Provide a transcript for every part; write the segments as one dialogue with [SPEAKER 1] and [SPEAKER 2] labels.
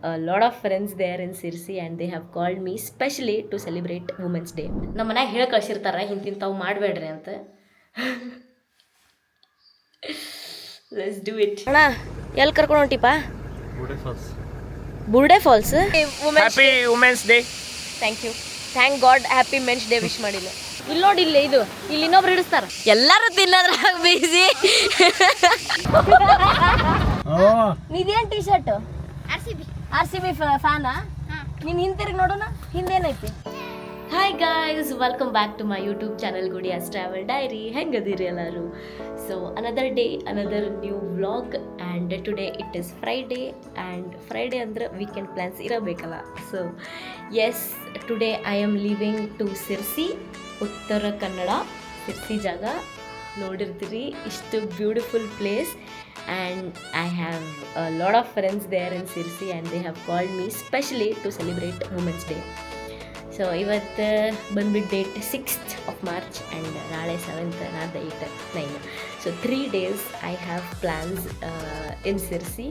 [SPEAKER 1] a lot of friends there in Sirsi and they have called me specially to celebrate Women's Day. ನಮ್ಮ ಮನ್ಯಾಗ ಹೇಳಿ ಕಳ್ಸಿರ್ತಾರೆ ಇಂತಿಂತಾವು ಮಾಡಬೇಡ್ರಿ ಅಂತ. Let's do it. ಅಣ್ಣ ಎಲ್ಲಿ ಕರ್ಕೊಂಡು ಹೊಂಟಿಪ್ಪ? Burde falls. Happy women's day. Thank you. Thank God happy men's day wish ಮಾಡಿಲ್ಲ. ಇಲ್ಲಿ ನೋಡಿ ಇಲ್ಲಿ ಇದು ಇಲ್ಲಿ ಇನ್ನೊಬ್ರು ಹಿಡಿಸ್ತಾರ ಎಲ್ಲರೂ ತಿನ್ನೋದ್ರಾಗ ಬಿಸಿ. ನಿದೇನ್ T shirt R C B ಫ್ಯಾನಾ? ನೀನು ಹಿಂತಿರುಗಿ ನೋಡೋಣ ಹಿಂದೇನೈತಿ. Hi guys, welcome back to my YouTube channel Gudiyas travel diary. ಹೆಂಗದಿರಿ ಎಲ್ಲರೂ? So another day another new vlog and today it is Friday and Friday ಅಂದರೆ ವೀಕೆಂಡ್ ಪ್ಲ್ಯಾನ್ಸ್ ಇರಬೇಕಲ್ಲ. So yes, today I am leaving to Sirsi, Uttara Kannada. Sirsi ಜಾಗ ನೋಡಿರ್ತೀರಿ, ಇಷ್ಟು beautiful place. And I have a lot of friends there in Sirsi and they have called me specially to celebrate Women's Day. So ಇವತ್ತು ಬಂದ್ಬಿಟ್ಟು date 6th of March and ನಾಳೆ 7th, ನಾಡ್ದು 8, 9. So 3 days I have plans in Sirsi.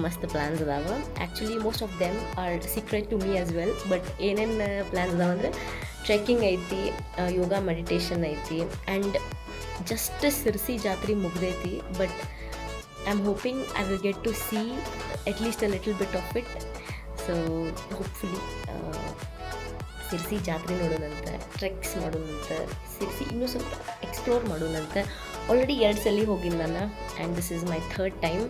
[SPEAKER 1] ಮಸ್ತ್ plans ಅದಾವ. Actually most of them are secret to me as well. But ಏನೇನು plans ಅದಾವ ಅಂದರೆ trekking ಐತಿ, ಯೋಗ ಮೆಡಿಟೇಷನ್ ಐತಿ, ಆ್ಯಂಡ್ ಜಸ್ಟ್ ಸಿರ್ಸಿ ಜಾತ್ರೆ ಮುಗ್ದೈತಿ. But I am hoping I will get to see at least a little bit of it. So hopefully Sirsi ಜಾತ್ರೆ ನೋಡೋಣಂತ, treks ಮಾಡೋಣಂತ, Sirsi ಇನ್ನೂ ಸ್ವಲ್ಪ ಎಕ್ಸ್ಪ್ಲೋರ್ ಮಾಡೋಣಂತ. ಆಲ್ರೆಡಿ 2 ಸಲ ಹೋಗಿದ್ದು ನಾನು and this is my 3rd time.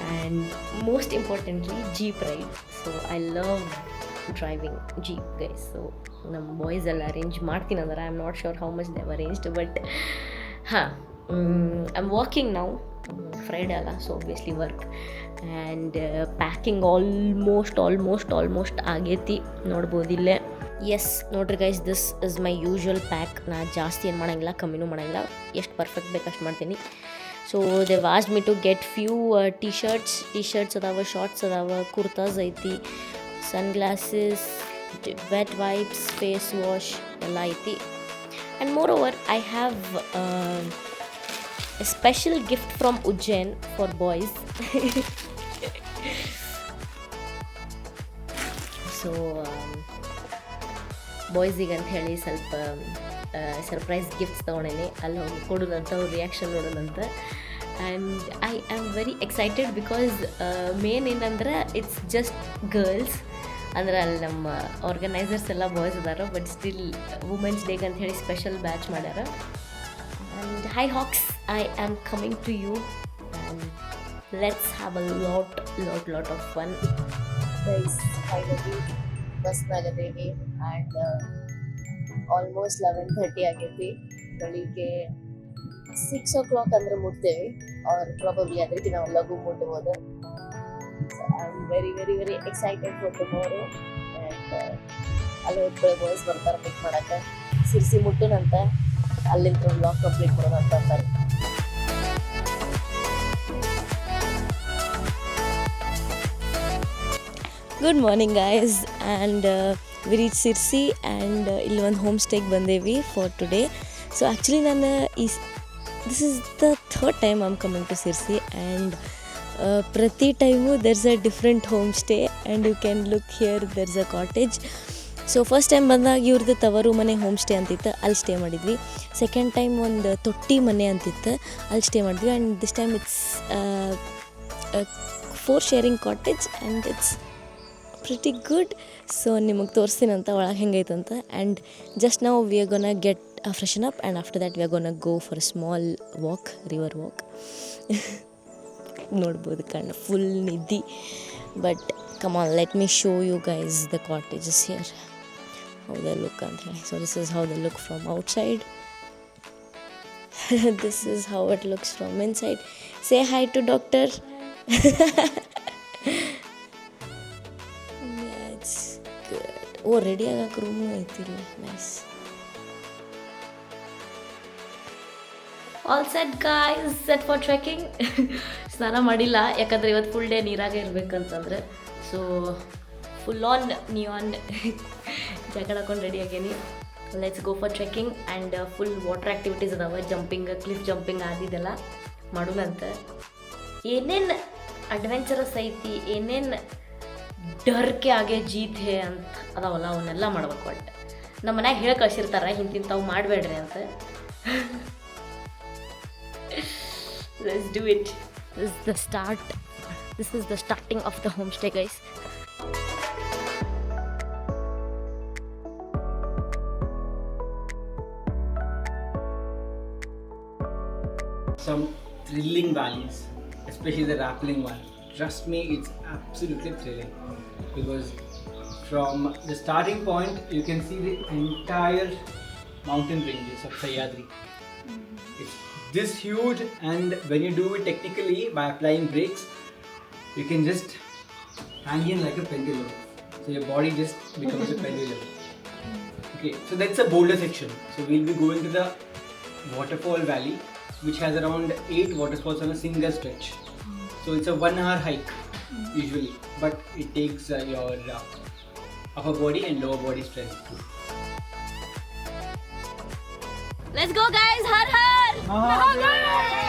[SPEAKER 1] And most importantly jeep ride. So I love driving jeep guys. So ನಮ್ಮ boys ಎಲ್ಲ arrange ಮಾಡ್ತೀನಿ ಅಂದ್ರೆ I am not sure how much they have arranged. But ಹಾಂ, I am working now, Friday ಅಲ್ಲ, so obviously work. And packing almost ಆಗೈತಿ, ನೋಡ್ಬೋದಿಲ್ಲೇ. Yes ನೋಡ್ರಿ guys, this is my usual pack. ನಾ ಜಾಸ್ತಿ ಏನು ಮಾಡೋಂಗಿಲ್ಲ, ಕಮ್ಮಿನೂ ಮಾಡೋಂಗಿಲ್ಲ, ಎಷ್ಟು ಪರ್ಫೆಕ್ಟ್ ಬೇಕು ಅಷ್ಟು ಮಾಡ್ತೀನಿ. So they asked me to get few T shirts ಅದಾವ, ಶಾರ್ಟ್ಸ್ ಅದಾವ, ಕುರ್ತಾಸ್ ಐತಿ, sun glasses, wet wipes, face wash ಎಲ್ಲ ಐತಿ. And moreover I have a special gift from Ujjain for boys. So ಬಾಯ್ಸಿಗೆ ಅಂತ ಹೇಳಿ ಸ್ವಲ್ಪ ಸರ್ಪ್ರೈಸ್ ಗಿಫ್ಟ್ಸ್ ತೊಗೊಂಡೇನಿ. ಅಲ್ಲಿ ಹೋಗಿ ಕೊಡೋದಂತ, ಅವ್ರ ರಿಯಾಕ್ಷನ್ ನೋಡೋದಂತ. And I am very excited because main ಏನಂದ್ರೆ ಇಟ್ಸ್ ಜಸ್ಟ್ ಗರ್ಲ್ಸ್. ಅಂದ್ರೆ ಅಲ್ಲಿ ನಮ್ಮ ಆರ್ಗನೈಸರ್ಸ್ ಎಲ್ಲ ಬಾಯ್ಸ್ ಅದಾರ, ಬಟ್ ಸ್ಟಿಲ್ ವುಮೆನ್ಸ್ ಡೇಗೆ ಅಂತ ಹೇಳಿ ಸ್ಪೆಷಲ್ ಬ್ಯಾಚ್ ಮಾಡ್ಯಾರ. And hi hawks, I am coming to you and let's have a lot of fun. Guys finally Basnagadevi and almost 11:30 ಆಗೈತಿ. ಬೆಳಿಗ್ಗೆ 6 o'clock ಅಂದ್ರೆ ಮುಟ್ತೇವೆ, ಆರ್ ಪ್ರಾಬಬ್ಲಿ ಅದಕ್ಕೆ ನಾವು ಲಘು ಮುಟ್ಬೋದು. So I am very very very excited for tomorrow. And ಅಲ್ಲಿ ಹೋಗ್ಕೊಳ್ಳೋ boys ಬರ್ತಾರೆ ಪಿಕ್ ಮಾಡೋಕ್ಕೆ. ಸಿರ್ಸಿ ಮುಟ್ಟುನಂತ ಅಲ್ಲಿಂದ ವ್ಲಾಗ್ ಕಂಪ್ಲೀಟ್ ಮಾಡೋಣ ಅಂತ ಅಂತಾರೆ. Good morning guys, and we reach Sirsi and ಇಲ್ಲಿ ಒಂದು ಹೋಮ್ ಸ್ಟೇಗೆ ಬಂದೇವಿ ಫಾರ್ ಟುಡೇ. ಸೊ ಆ್ಯಕ್ಚುಲಿ ನಾನು this is the 3rd time I am coming to Sirsi and ಪ್ರತಿ time there's a different home stay and you can look here there's a cottage. So first time ಬಂದಾಗ ಇವ್ರದ್ದು ತವರು ಮನೆ home stay ಅಂತಿತ್ತು, ಅಲ್ಲಿ stay ಮಾಡಿದ್ವಿ. Second time ಒಂದು ತೊಟ್ಟಿ ಮನೆ ಅಂತಿತ್ತು, ಅಲ್ಲಿ ಸ್ಟೇ ಮಾಡಿದ್ವಿ. And this time it's 4 sharing cottage and it's pretty good. So ನಿಮಗೆ ತೋರಿಸ್ತೀನಂತ ಒಳಗೆ ಹೆಂಗೈತಂತ. ಆ್ಯಂಡ್ ಜಸ್ಟ್ ನಾವು we are gonna get freshen up and after that we are gonna go for a small walk, river walk. ನೋಡ್ಬೋದು ಕಣ್ಣು full ನಿದ್ದಿ. But come on, let me show you guys the cottages here, how the look ಅಂತ ಹೇಳಿ. So this is how the look from outside. This is how it looks from inside. Say hi to doctor. It's good. Oh, ready ಆಗಕ್ಕೆ room ಐತಿಲ್ಲ. Nice. All set guys, set for trekking. ಸ್ನಾನ ಮಾಡಿಲ್ಲ, ಯಾಕಂದರೆ ಇವತ್ತು full day ನೀರಾಗೆ ಇರಬೇಕಂತಂದ್ರೆ. So full on neon jacket ಹಾಕೊಂಡು ready ಆಗೇನಿ. Let's go for trekking and full water activities ಅದಾವೆ, ಜಂಪಿಂಗ್, ಕ್ಲಿಫ್ ಜಂಪಿಂಗ್ ಆದಿದೆಲ್ಲ ಮಾಡೋಣಂತ. ಏನೇನು ಅಡ್ವೆಂಚರಸ್ ಐತಿ, ಏನೇನು ಡರ್ಕೆ ಆಗೇ ಜೀತ್ ಹೇ ಅಂತ ಅದಾವಲ್ಲ ಅವನ್ನೆಲ್ಲ ಮಾಡ್ಬೇಕು. ಒಟ್ಟು ನಮ್ಮ ಮನ್ಯಾಗ ಹೇಳಿ ಕಳ್ಸಿರ್ತಾರೆ ಇಂತಿಂಥವು ಮಾಡಬೇಡ್ರಿ ಅಂತ. Let's do it. This is the start. This is the starting of the home stay guys.
[SPEAKER 2] Some thrilling valleys, especially the rappelling one. Trust me, it's absolutely thrilling because from the starting point you can see the entire mountain ranges of Sahyadri. It's this huge, and when you do it technically by applying brakes, you can just hang in like a pendulum. So your body just becomes a pendulum. Okay, so that's a boulder section. So we'll be going to the waterfall valley, which has around 8 waterfalls on a single stretch. So it's a 1 hour hike usually, but it takes your upper body and lower body strength.
[SPEAKER 1] Let's go guys. Har har Mahadev.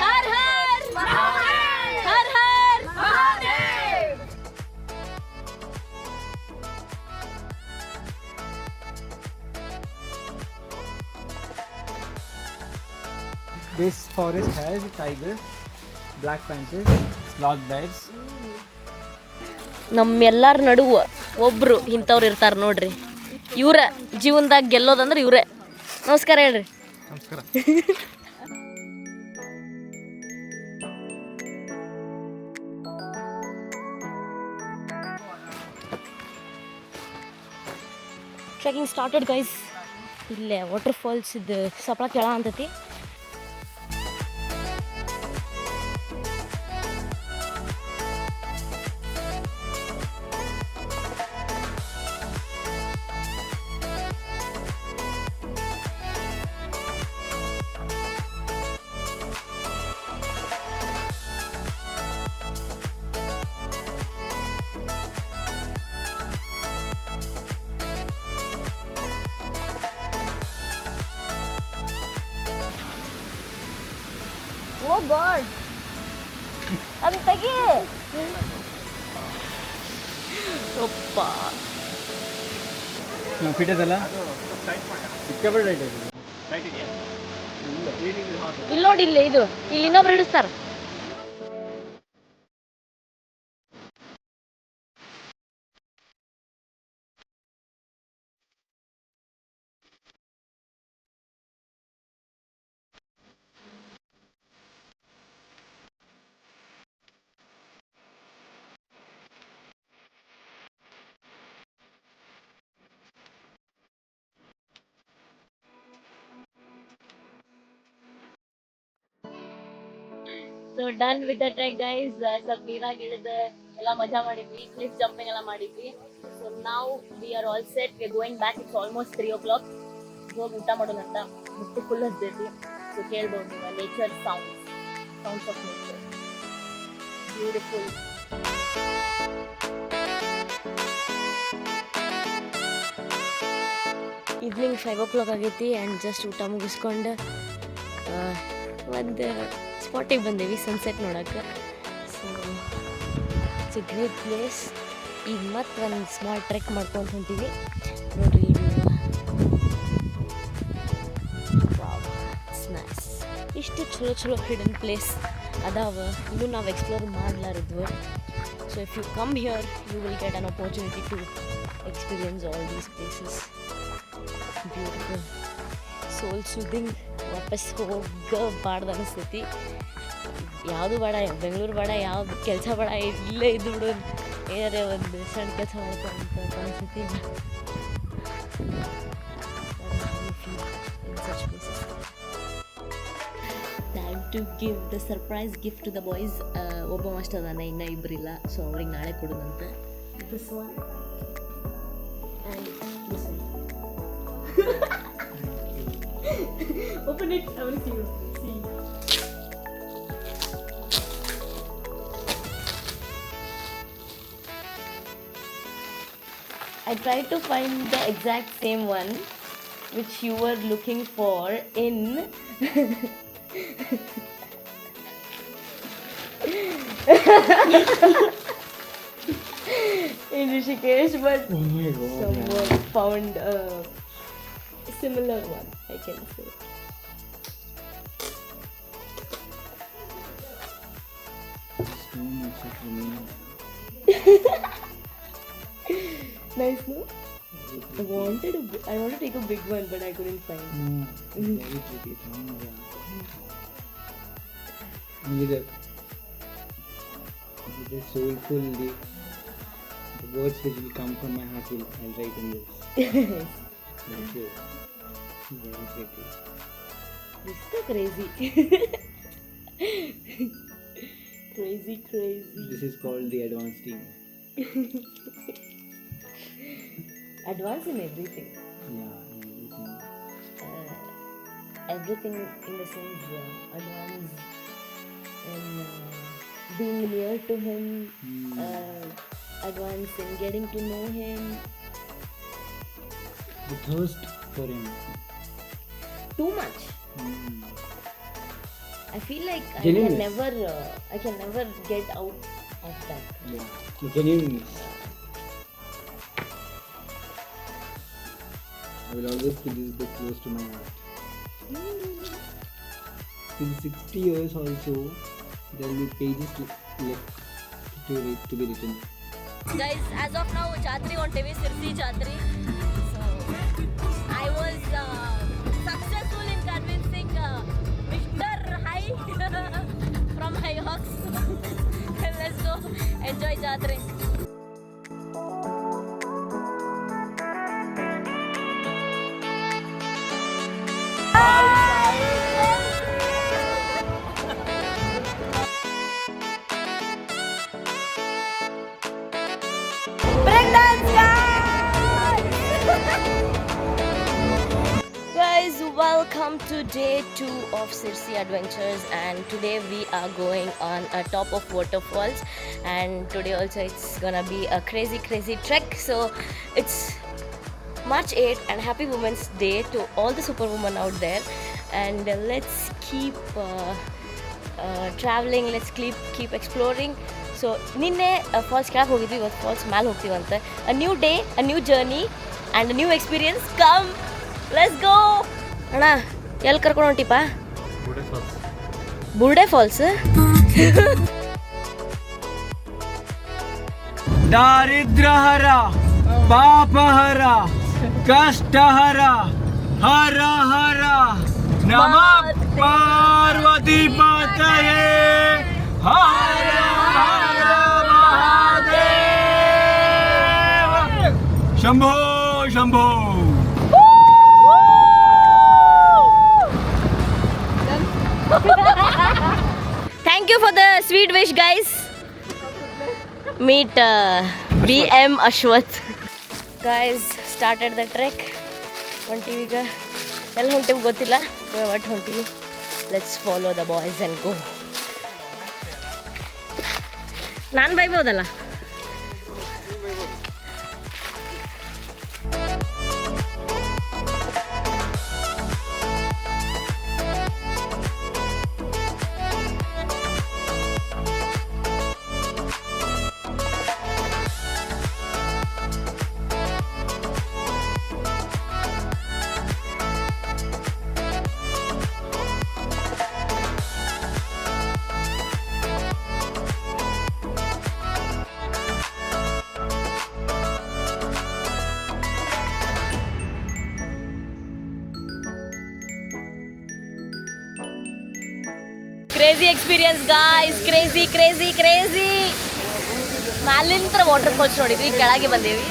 [SPEAKER 1] Har har Mahadev. Har har Mahadev.
[SPEAKER 2] This forest has tiger, black panthers, sloth bears.
[SPEAKER 1] ನಮ್ಮೆಲ್ಲರ ನಡುವ ಒಬ್ರು ಇಂಥವ್ರು ಇರ್ತಾರೆ ನೋಡ್ರಿ. ಇವ್ರ ಜೀವನದಾಗ ಗೆಲ್ಲೋದಂದ್ರೆ ಇವ್ರೆ. ನಮಸ್ಕಾರ ಹೇಳ್ರಿ.
[SPEAKER 2] ನಮಸ್ಕಾರ.
[SPEAKER 1] Trekking started guys. ಇಲ್ಲೇ ವಾಟರ್ ಫಾಲ್ಸ್ ಇದು ಸಪ್ಳ ಕೆಳ ಅಂತತಿ. ಓ ಗಾಡ್, ಅದು ತೆಗಿ. ಒಪ್ಪ
[SPEAKER 2] ಫಿಟ್ ಅದಲ್ಲ, ಸಿಕ್ಕಾಪಟ್ಟೆ ರೈಟ್ ಇದೆ.
[SPEAKER 1] ಇಲ್ಲಿ ನೋಡಿ, ಇಲ್ಲಿ ಇದು ಇಲ್ಲಿ ಇನ್ನೊಬ್ರು ಹಿಡಿಸ್ತಾರ. So done with the trek guys. ಸ್ವಲ್ಪ ನೀರಾಗಿ ಇಳಿದ ಎಲ್ಲ ಮಜಾ ಮಾಡಿದ್ವಿ, ಕ್ಲಿಫ್ ಜಂಪಿಂಗ್ ಎಲ್ಲ ಮಾಡಿದ್ವಿ. ಸೊ ನಾವು we are all set. We are going back. It's almost 3 o'clock. ಹೋಗಿ ಊಟ ಮಾಡೋಣ ಅಂತ. ಮುಟ್ಟು ಫುಲ್ ಹತ್ತೈತಿ. ಸೊ ಕೇಳ್ಬೋದು ನೀವು nature sounds of nature. Beautiful. Evening 5 o'clock ಆಗೈತಿ ಆ್ಯಂಡ್ ಜಸ್ಟ್ ಊಟ ಮುಗಿಸ್ಕೊಂಡು ಒಂದು ಸ್ಪಾಟಿಗೆ ಬಂದೇವಿ ಸನ್ಸೆಟ್ ನೋಡೋಕ್ಕೆ. So it's a great place. ಈಗ ಮತ್ತೆ ಒಂದು ಸ್ಮಾಲ್ ಟ್ರೆಕ್ ಮಾಡ್ಕೊಂಡು ಹೊಂಟೀವಿ ನೋಡ್ರಿ. It's nice. ಇಷ್ಟು ಚಲೋ ಹಿಡನ್ ಪ್ಲೇಸ್ ಅದಾವ, ಇನ್ನೂ ನಾವು ಎಕ್ಸ್ಪ್ಲೋರ್ ಮಾಡಲಾರದ್ವು. So if you come here you will get an opportunity to experience all these places. Beautiful, soul soothing. ವಾಪಸ್ ಹೋಗಬಾರ್ದು ಅನಿಸ್ತೈತಿ. ಯಾವುದು ಬೇಡ, ಬೆಂಗಳೂರು ಬೇಡ, ಯಾವ್ದು ಕೆಲಸ ಬೇಡ, ಇಲ್ಲೇ ಇದ್ದು ಬಿಡು, ಏನಾರೇ ಒಂದು ಸಣ್ಣ ಕೆಲಸ ಮಾಡ್ಕೊಂತ ಅನಿಸ್ತೈತಿ. Time to give the surprise gift to the boys. ಒಬ್ಬ ಅಷ್ಟ ಅದಾನೆ, ಇನ್ನೂ ಇಬ್ಬರಿಲ್ಲ. ಸೊ ಅವ್ರಿಗೆ ನಾಳೆ ಕೊಡೋದಂತ. This one and this one. Open it. I will see you. See. I tried to find the exact same one which you were looking for in in Rishikesh, but
[SPEAKER 2] Oh my god.
[SPEAKER 1] someone found a similar one, I can say.
[SPEAKER 2] So much of money.
[SPEAKER 1] Nice, no? I wanted to take a big one, but I couldn't find.
[SPEAKER 2] No, it's very tricky. Only the soulful, the words which will come from my heart I'll write in this. Thank you. Very tricky.
[SPEAKER 1] This is so crazy. Crazy.
[SPEAKER 2] This is called the advanced team.
[SPEAKER 1] Advance in everything.
[SPEAKER 2] Yeah, everything.
[SPEAKER 1] Everything in the sense advance in being near to him, advance in getting to know him.
[SPEAKER 2] The thirst for him.
[SPEAKER 1] Too much. I feel like I can never get out of that.
[SPEAKER 2] Yeah, the genuineness. I will always keep this book close to my heart. In 60 years also, there will be pages left to be written.
[SPEAKER 1] Guys, as of now, Jatri on TV, Sirsi Jatri. So, I was successful in convincing Mr. Hai from Hiox. Let's go enjoy Jatri. Guys, welcome to day 2 of Sirsi Adventures, and today we are going on a top of waterfalls, and today also it's gonna be a crazy trek. So it's March 8th and happy Women's Day to all the superwomen out there, and let's keep traveling, let's keep exploring. So ನಿನ್ನೆ falls ಕೆಳಗೆ ಹೋಗಿದ್ವಿ, ಇವತ್ತು falls ಮೇಲೆ ಹೋಗ್ತೀವಂತೆ. A new day, a new journey and new experience. Come, let's go. ಅಣ್ಣ ಎಲ್ಲಿ ಕರ್ಕೊಂಡು ಹೊಂಟಿಪ್ಪ? ಬುರ್ಡೆ ಫಾಲ್ಸ್.
[SPEAKER 2] दारिद्र्यहर पापहर कष्टहर हर हर नमः पार्वती पतये हर हर Mahadev Shambho Shambho.
[SPEAKER 1] Thank you for the sweet wish, guys. Meet BM Ashwath. Guys, started the trek. ಹೊಂಟಿವಿ ಈಗ. ಎಲ್ಲಿ ಹೊಂಟಿವಿ ಗೊತ್ತಿಲ್ಲ, ಒಟ್ಟು ಹೊಂಟಿವಿ. Let's follow the boys and go. ನಾನು ಬೈಬೋದಲ್ಲ? Crazy experience guys, crazy. ಮ್ಯಾಲಿಂತ್ರ ವಾಟರ್ ಫಾಲ್ಸ್ ನೋಡಿದ್ವಿ, ಕೆಳಗೆ ಬಂದೇವಿ.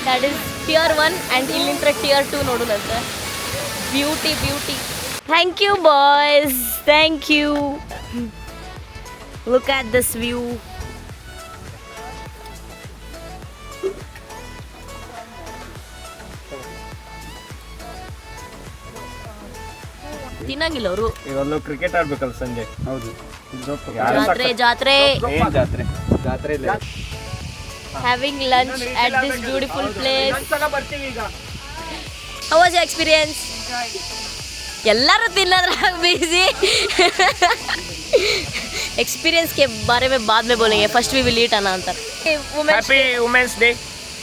[SPEAKER 1] ದಟ್ ಈಸ್ ಟಿಯರ್ 1 ಆ್ಯಂಡ್ ಇಲ್ಲಿಂತ್ರ ಟಿಯರ್ 2 ನೋಡೋದಂತ. Beauty. Thank you boys, thank you. Look at this view. ತಿನ್ನಂಗಿಲ್ಲ ಅವರು.
[SPEAKER 3] ಇವತ್ತು ಕ್ರಿಕೆಟ್ ಆಡ್ಬೇಕಲ್ಲ ಸಂಜೆ. ಹೌದು,
[SPEAKER 1] ಜಾತ್ರೆ.
[SPEAKER 3] ಏನ್ ಜಾತ್ರೆ ಇಲ್ಲ.
[SPEAKER 1] Having lunch at this beautiful place. How was your experience? ಎಲ್ಲರೂ ತಿನ್ನೋದ್ರಾಗ ಬಿಸಿ. एक्सपीरियंस के बारे में बाद में बोलेंगे, फर्स्ट वी विल ईट अना अंतर.
[SPEAKER 3] Happy women's day.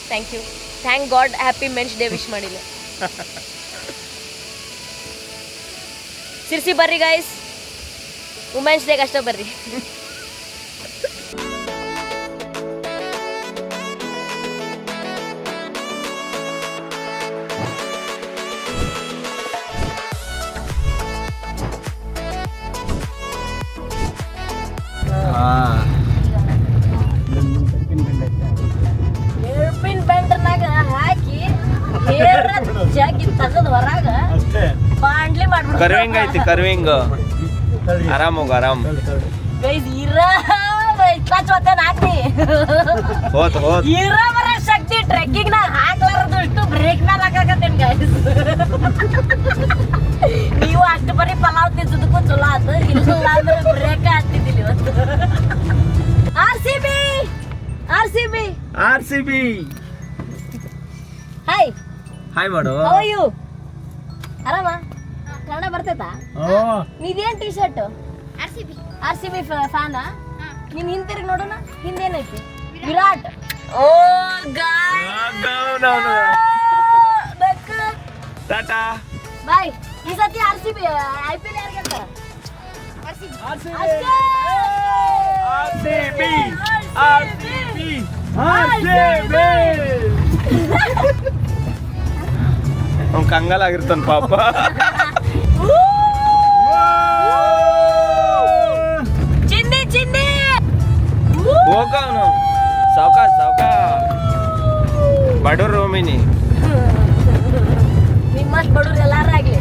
[SPEAKER 1] Thank you, thank God happy men's day wish ಮಾಡಿಲ್ಲ. ಸಿರ್ಸಿ ಬರ್ರಿ ಗೈಸ್, ವುಮೆನ್ಸ್ ಡೇಗೆ ಅಷ್ಟೇ ಬರ್ರಿ. ಏರ್ಪಿನ್ ಬೆಂಡ್ನಾಗ ಹಾಕಿ ಜಾಗಿ ತೆಗೆದು ಹೊರಗ ಬಾಂಡ್ಲಿ ಮಾಡ್ಬಿಡ್ತಾರೆ.
[SPEAKER 3] ಕರ್ವಿಂಗ್ ಐತಿ, ಕರ್ವಿಂಗ್. ಆರಾಮ್ ಹೋಗ, ಆರಾಮ್.
[SPEAKER 1] ಗೈಸ್ ಹಾಕ್ರಿ
[SPEAKER 3] ಹೋತ್
[SPEAKER 1] ಇರೋ ಬರ ಶಕ್ತಿ ಟ್ರೆಕ್ಕಿಂಗ್ ನಾಗ ಹಾಕ್ಲಾರದಷ್ಟು ಬ್ರೇಕ್ ಮೇಲೆ ಹಾಕಾಕತ್ತೇನ್ ಗೈಸ್. ನೀವು ಅಷ್ಟು ಬರೀ ಪಲಾವ್ ತಿನ್ಸೋದಕ್ಕೂ ಚಲೋ ಆತು, ಇಲ್ಲ ಅಂದ್ರೆ ಬ್ರೇಕ್ ಹಾಕ್ತಿದ್ದಿಲ್ಲ ಇವತ್ತು.
[SPEAKER 3] RCB.
[SPEAKER 1] ಹಾಯ್
[SPEAKER 3] ಹಾಯ್ ಮಾಡು.
[SPEAKER 1] How are you? ಆರಾಮ? ಕನ್ನಡ ಬರ್ತೈತಾ? ನಿದೇನ್ ಟಿ ಶರ್ಟ್? RCB ಫ್ಯಾನಾ? ನೀನ್ ಹಿಂತಿರುಗಿ ನೋಡೋಣ, ಹಿಂದೇನೈತಿ? ವಿರಾಟ್. ಓ
[SPEAKER 3] ಟಾಟಾ
[SPEAKER 1] ಬಾಯ್. ಈ ಸತಿ RCB IPL ಯಾರು ಗೆಲ್ತಾರ?
[SPEAKER 3] ಅವ್ನು ಕಂಗಾಲಾಗಿರ್ತಾನ ಪಾಪ.
[SPEAKER 1] ಚಿಂದಿ
[SPEAKER 3] ಹೋಗ ಅವನು ಸಾವ್ಕಾಸ್ ಬಡವ್ರು ರೋಮಿನಿ.
[SPEAKER 1] ನಿಮ್ಮಷ್ಟು ಬಡವ್ರು ಎಲ್ಲಾರು ಆಗ್ಲಿ.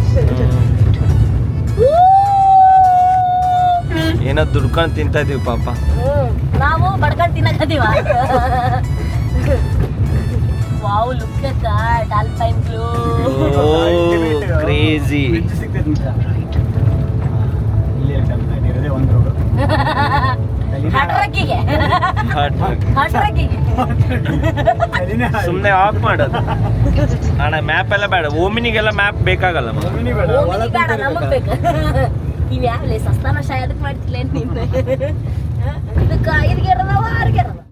[SPEAKER 3] ಏನೋ ದುಡ್ಕೊಂಡು ತಿಂತಾ ಇದೀವಿ ಪಾಪ.
[SPEAKER 1] ನಾವು ಬಡ್ಕೊಂಡು ತಿನ್ನಕತ್ತೀವ. Wow, look at that alpine blue.
[SPEAKER 3] Crazy.
[SPEAKER 1] ಹಟ್ರಕ್ಕಿಗೆ
[SPEAKER 3] ಸುಮ್ಮನೆ ಆಫ್ ಮಾಡೋದು ಅಣ್ಣ. ಮ್ಯಾಪ್ ಎಲ್ಲ ಬೇಡ, ಓಮಿನಿಗೆಲ್ಲ ಮ್ಯಾಪ್ ಬೇಕಾಗಲ್ಲ.
[SPEAKER 1] ನಮಗ್ ಬೇಕು. ನೀವ್ ಯಾವಲೇ ಸಸ್ತಾನ ಶಾಯದಕ್ ಮಾಡ್ತಿಲ್ಲ ನೀನು. ಇದಕ್ಕೆ 5 ಗೇರ್ ಅದಾವ 6 ಗೇರ್ ಅದಾವ.